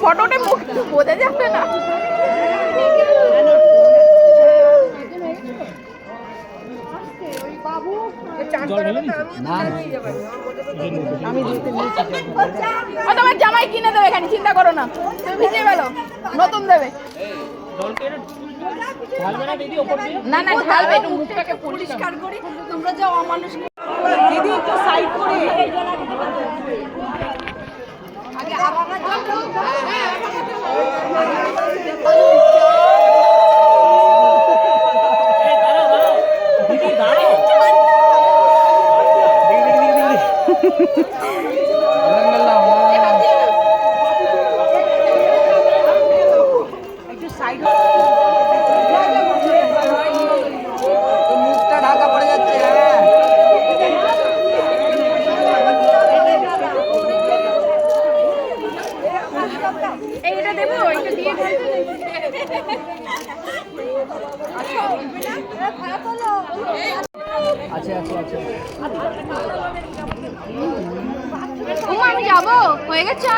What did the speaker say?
ফটোতে মুখ বোঝা যাবে না। তোমার জামাই কিনে দেবে, এখানে চিন্তা করো না, তুমি ভিজিয়ে ফেলো, নতুন দেবে। না না ঢালবে, একটু মুখটাকে পরিষ্কার করি। তোমরা যাও অমানুষ দিদি, একটু সাইড করে আগে আবার একটু সাইড, মুখটা ঢাকা পড়ে যাচ্ছে। এইটা দেবো, এটা দিয়ে আচ্ছা আচ্ছা আচ্ছা, আমি যাবো, হয়ে গেছে।